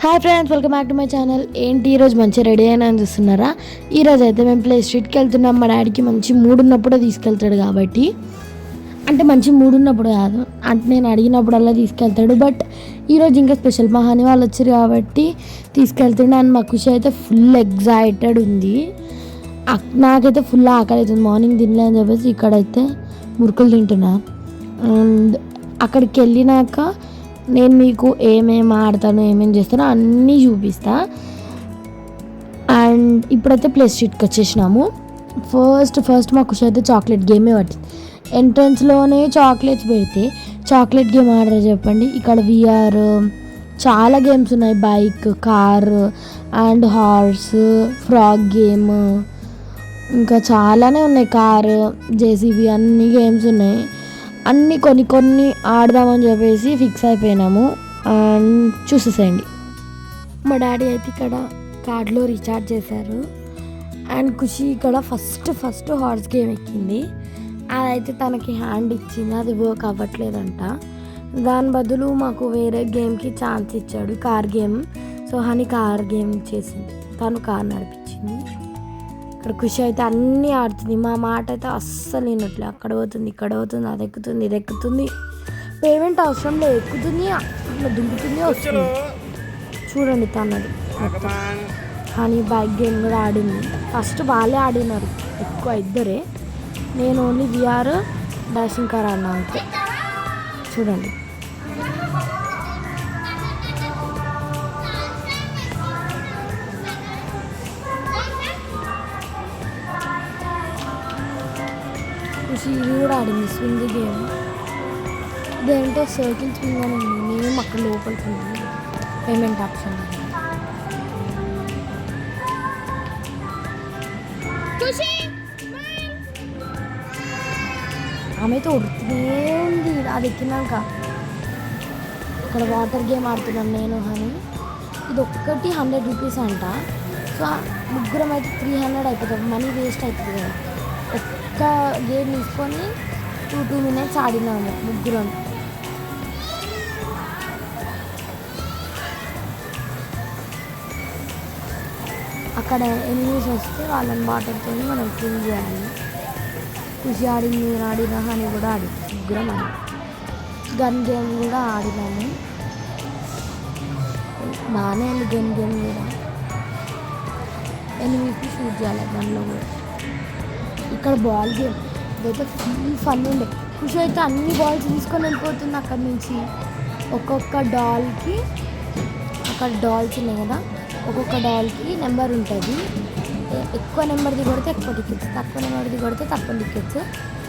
Hi friends, welcome back to my channel. ఏంటి ఈరోజు మంచిగా రెడీ అయినా అని చూస్తున్నారా? ఈరోజు అయితే మేము ప్లే స్ట్రీట్కి వెళ్తున్నాం. మా డాడీకి మంచి మూడ్ ఉన్నప్పుడే తీసుకెళ్తాడు కాబట్టి, అంటే మంచి మూడ్ ఉన్నప్పుడు కాదు, అంటే నేను అడిగినప్పుడల్లా తీసుకెళ్తాడు. బట్ ఈరోజు ఇంకా స్పెషల్, మా హనీ వాళ్ళు వచ్చారు కాబట్టి తీసుకెళ్తుండే. అండ్ మా ఖుషి అయితే ఫుల్ ఎగ్జైటెడ్ ఉంది. నాకైతే ఫుల్ ఆకలి అవుతుంది, మార్నింగ్ తినలే అని చెప్పేసి ఇక్కడైతే మురుకులు తింటున్నా. అండ్ అక్కడికి వెళ్ళినాక నేను మీకు ఏమేమి ఆడతాను, ఏమేమి చేస్తానో అన్నీ చూపిస్తా. అండ్ ఇప్పుడైతే ప్లే స్ట్రీట్కి వచ్చేసినాము. ఫస్ట్ మా ఖుషి అయితే చాక్లెట్ గేమే పట్టింది. ఎంట్రన్స్లోనే చాక్లెట్స్ పెడితే చాక్లెట్ గేమ్ ఆడరా చెప్పండి. ఇక్కడ విఆర్ చాలా గేమ్స్ ఉన్నాయి, bike, car and horse, frog game, ఇంకా చాలానే ఉన్నాయి, కారు, జేసీబీ, అన్ని గేమ్స్ ఉన్నాయి. అన్నీ కొన్ని ఆడదామని చెప్పేసి ఫిక్స్ అయిపోయినాము. అండ్ చూసేసేయండి. మా డాడీ అయితే ఇక్కడ కార్డులో రీఛార్జ్ చేశారు. అండ్ ఖుషి ఇక్కడ ఫస్ట్ హార్స్ గేమ్ ఎక్కింది. అదైతే తనకి హ్యాండ్ ఇచ్చింది, అది వర్క్ అవ్వట్లేదంట. దాని బదులు మాకు వేరే గేమ్కి ఛాన్స్ ఇచ్చాడు, car game. So honey car game చేసింది, తను కార్ నడిపించింది. ఇక్కడ ఖుషి అయితే అన్నీ ఆడుతుంది. మా మాట అయితే అస్సలు వినట్లే. అక్కడ పోతుంది, ఇక్కడ పోతుంది, అది ఎక్కుతుంది, ఇది ఎక్కుతుంది. పేమెంట్ అవసరం లేదు, ఎక్కుతుంది, అట్లా దుంకుతుంది, వస్తుంది. చూడండి తనది. కానీ బైక్ గేమ్ కూడా ఆడింది. ఫస్ట్ వాళ్ళే ఆడినారు ఎక్కువ, ఇద్దరే. నేను ఓన్లీ విఆర్, డాషింగ్ కార్ ఆడినా అంతే. చూడండి. ఇది కూడా ఆడింది, స్వింగ్ గేమ్. ఇదేంటో సర్కిల్ స్వింగ్ అని ఉంది. మేము అక్కడ లోపలికి ఉంది పేమెంట్ ఆప్షన్. ఆమెతో ఉడుతూనే ఉంది. అది ఎక్కినాక ఇక్కడ వాటర్ గేమ్ ఆడుతున్నాం నేను హనీ. ఇది ఒక్కటి 100 రూపీస్ అంట. సో ముగ్గురం అయితే 300 అయిపోతుంది, మనీ వేస్ట్ అవుతుంది కదా. ఒక్క గేమ్ తీసుకొని 2 minutes ఆడినాము ముగ్గురం. అక్కడ ఎనిమిస్ వస్తే వాళ్ళని వాటర్తో మనం క్లీన్ చేయాలి. ఖుషి ఆడింది, నేను ఆడినా, హనీ కూడా ఆడింది, ముగ్గురం ఆడి. గన్ గేమ్ కూడా ఆడినాము, బాగానే అండి. గన్ గేమ్ కూడా ఎనిమిదికి షూట్ చేయాలి గన్లో కూడా. ఇక్కడ బాల్ గేమ్ ఇదైతే ఫుల్ ఫన్ ఉండే. ఖుషి అయితే అన్ని బాల్స్ తీసుకొని వెళ్ళిపోతుంది అక్కడి నుంచి. ఒక్కొక్క డాల్కి, అక్కడ డాల్స్ ఉన్నాయి కదా, ఒక్కొక్క డాల్కి నెంబర్ ఉంటుంది. ఎక్కువ నెంబర్ది కొడితే ఎక్కువ టికెట్స్, తక్కువ నెంబర్ది కొడితే తక్కువ టికెట్స్.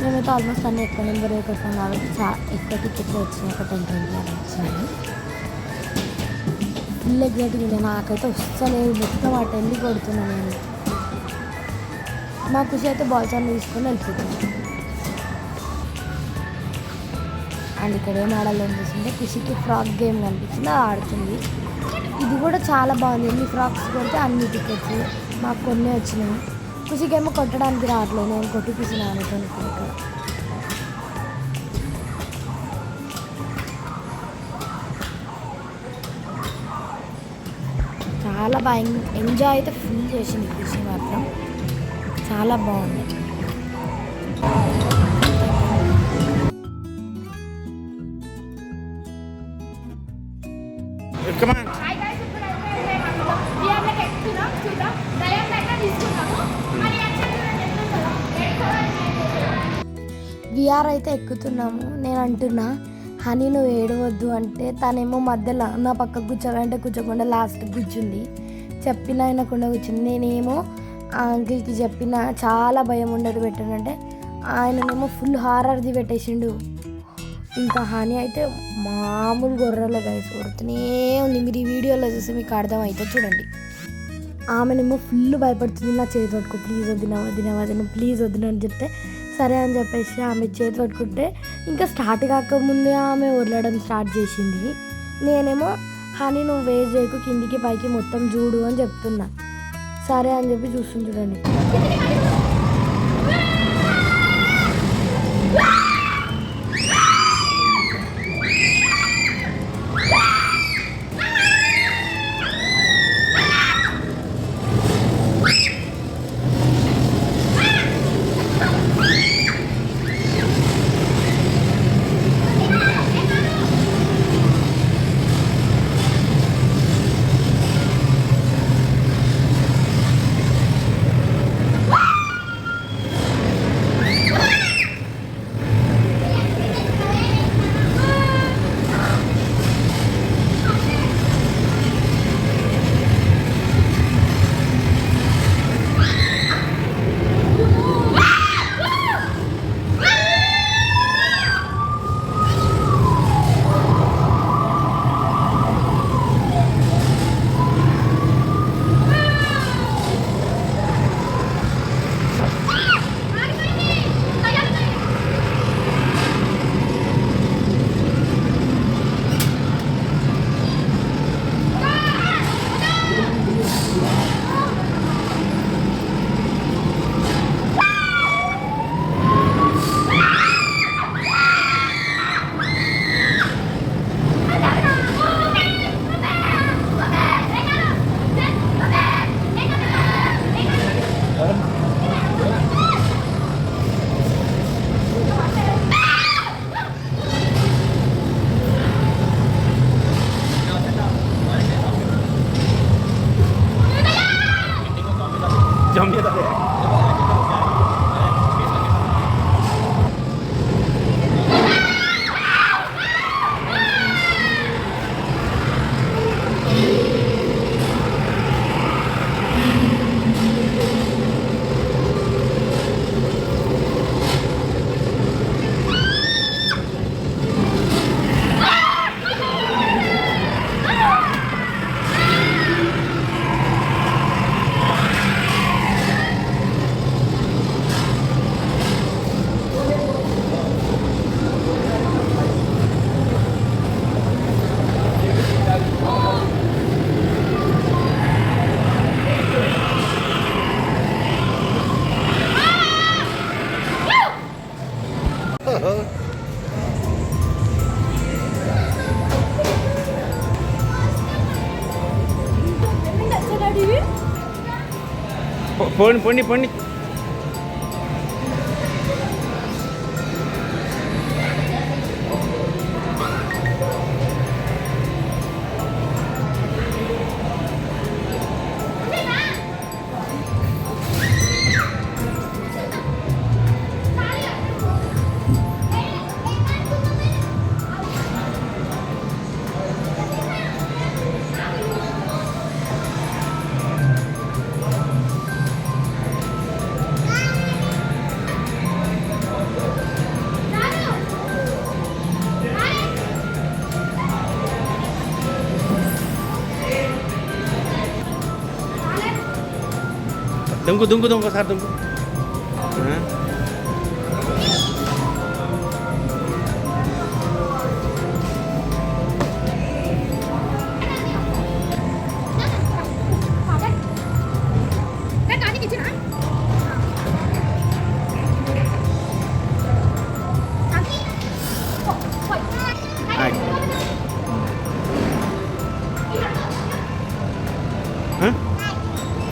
మేమైతే ఆల్మోస్ట్ అన్నీ ఎక్కువ నెంబర్ కొట్టాం కాబట్టి ఎక్కువ టికెట్స్ వచ్చినాయి. ఒక 10-20 వచ్చినాయి. ఫుల్ ఎగ్జైటింగ్ ఉంది. నాకైతే వస్తలేదు, మొత్తం ఆ 10 కొడుతున్నాను నేను. మా ఖుషి అయితే బాల్స్ అన్ని తీసుకొని వెళ్ళిపోతుంది. అండ్ ఇక్కడ ఏం ఆడాలని చూస్తుంటే ఖుషికి ఫ్రాక్ గేమ్ కనిపించింది, అది ఆడుతుంది. ఇది కూడా చాలా బాగుంది. ఎన్ని ఫ్రాక్స్ కొడితే అన్ని టికెట్స్. మాకు కొన్ని వచ్చినాయి. ఖుషికి ఏమో కొట్టడానికి రావట్లేదు, నేను కొట్టిపిస్తున్నాను ఇక్కడ. చాలా బాగా ఎంజాయ్ అయితే ఫుల్ చేసింది ఖుషి మాత్రం. చాలా బాగుంది. విఆర్ అయితే ఎక్కుతున్నాము. నేను అంటున్నా హనీ నువ్వు ఏడవద్దు అంటే తనేమో మధ్యలో నా పక్కకు కూర్చోవాలంటే కూర్చోకుండా లాస్ట్కి కూర్చుంది. చెప్పినా వినకుండా కూర్చుంది. నేనేమో ఆ అంకిల్కి చెప్పిన, చాలా భయం ఉండదు పెట్టానంటే ఆయననేమో ఫుల్ హారర్ది పెట్టేసిండు. ఇంకా హనీ అయితే మామూలు గొర్రెల గైస్ కొడుతూనే ఉంది. మీరు ఈ వీడియోలో చూసి మీకు అర్థమైతే చూడండి. ఆమెనేమో ఫుల్ భయపడుతుంది. నా చేతి పట్టుకో, ప్లీజ్ వద్దిన ప్లీజ్ వద్దిన అని చెప్తే సరే అని చెప్పేసి ఆమె చేతి పట్టుకుంటే ఇంకా స్టార్ట్ కాకముందే ఆమె వదలడం స్టార్ట్ చేసింది. నేనేమో హనీ నువ్వు వేస్ట్ చేయకు, కిందికి పైకి మొత్తం చూడు అని చెప్తున్నా. సరే అని చెప్పి చూస్తుంది చూడండి. jam dia tak ada. Pondi. Tunggu saat tunggu.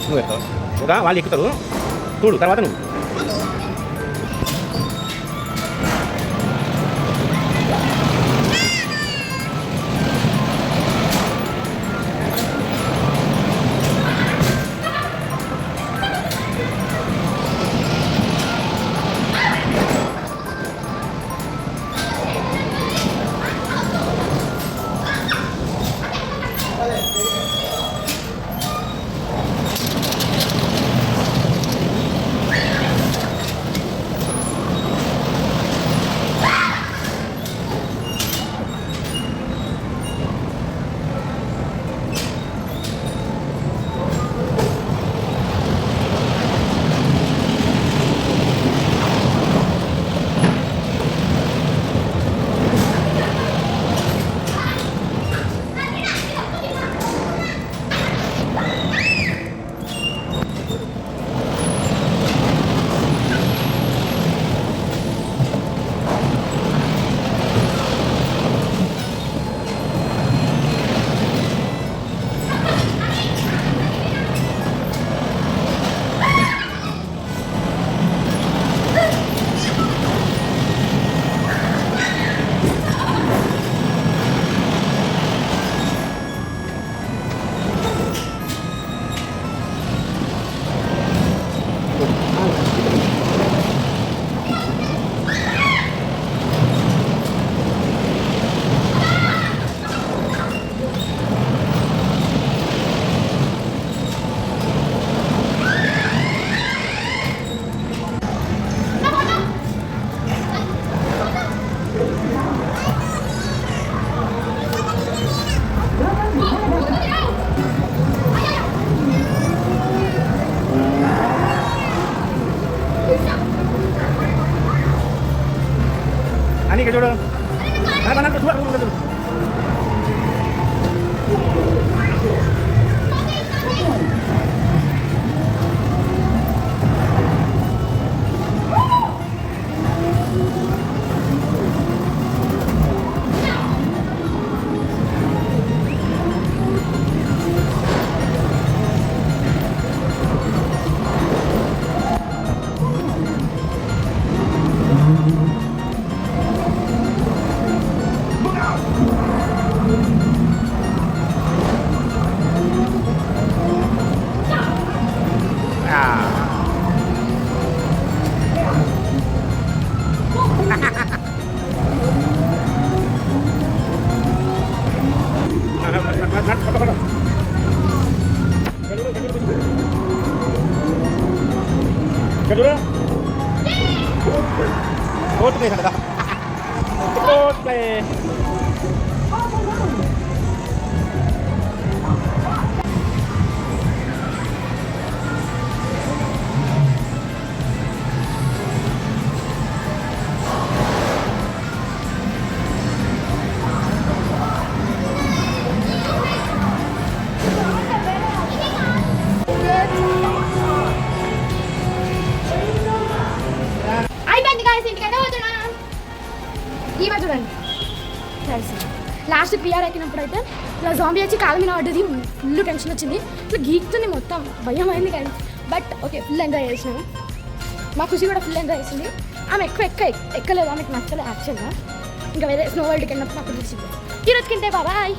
Tunggu ya, udah wali ikut dulu. Dulu, తర్వాత నువ్వు Ani ke jodoh. Mana kedua dulu. చూడు రోడ్ ప్లే కదా రోడ్ ప్లే అయిపోయింది గాయస్, ఇంటికైతే పోతున్నా. ఈమె చూడండి లాస్ట్ పిఆర్ ఎక్కినప్పుడు అయితే ఇలా జాంబీ వచ్చి కాలు మీద పడ్డది, ఫుల్ టెన్షన్ వచ్చింది, ఇట్లా గీక్తుంది, మొత్తం భయం అయింది కానీ బట్ ఓకే ఫుల్ ఎంజాయ్ చేసినాము. మా ఖుషి కూడా ఫుల్ ఎంజాయ్ చేసింది. ఆమె ఎక్కలేదు, ఆమెకు నచ్చలేదు యాక్చువల్గా. ఇంకా వేరే స్నో వరల్డ్కి వెళ్ళినప్పుడు నాకు తెలిసింది. ఈరోజుకింటే బాబాయ్.